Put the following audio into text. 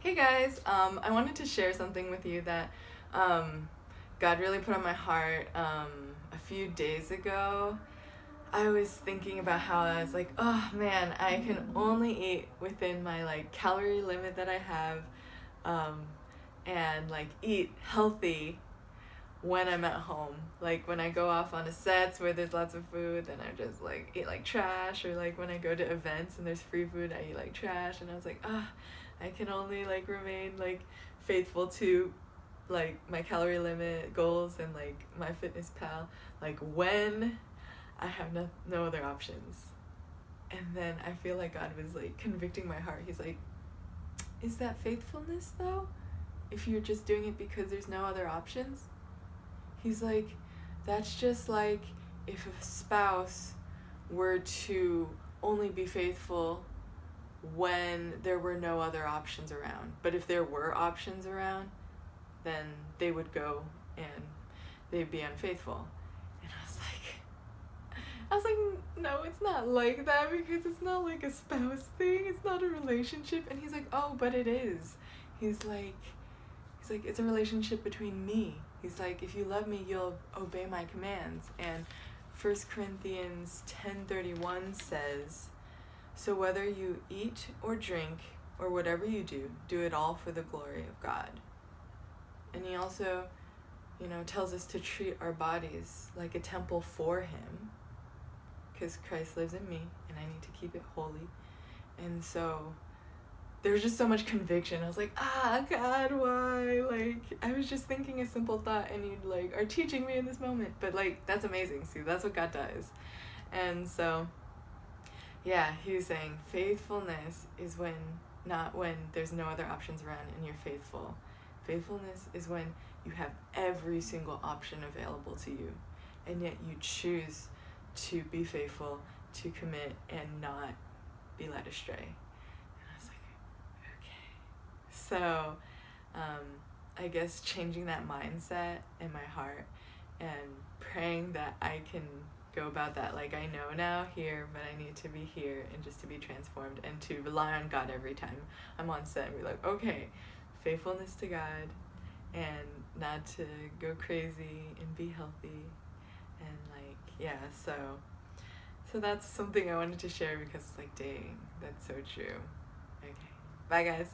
Hey guys, I wanted to share something with you that God really put on my heart a few days ago. I was thinking about how I was like, oh man, I can only eat within my like calorie limit that I have, um, and like eat healthy when I'm at home. Like when I go off on a sets where there's lots of food, then I just like eat like trash, or like when I go to events and there's free food, I eat like trash. And I was like, I can only like remain like faithful to like my calorie limit goals and like my fitness pal like when I have no other options. And then I feel like God was like convicting my heart. He's like, is that faithfulness though, if you're just doing it because there's no other options? He's like, that's just like if a spouse were to only be faithful when there were no other options around. But if there were options around, then they would go and they'd be unfaithful. And I was like, no, it's not like that, because it's not like a spouse thing. It's not a relationship. And he's like, oh, but it is. He's like, it's a relationship between me. He's like, if you love me, you'll obey my commands. And 1 Corinthians 10:31 says, so whether you eat or drink or whatever you do, do it all for the glory of God. And he also, tells us to treat our bodies like a temple for him, because Christ lives in me and I need to keep it holy. And so there's just so much conviction. I was like, God, why? Like, I was just thinking a simple thought and you like are teaching me in this moment. But like, that's amazing. See, that's what God does. And so, yeah, he was saying faithfulness is not when there's no other options around and you're faithful. Faithfulness is when you have every single option available to you, and yet you choose to be faithful, to commit, and not be led astray. And I was like, okay. So, I guess changing that mindset in my heart and praying that I can go about that like I know now here, but I need to be here and just to be transformed and to rely on God every time I'm on set and be like, okay, faithfulness to God and not to go crazy and be healthy. And like, yeah, so that's something I wanted to share, because it's like, dang, that's so true. Okay, bye guys.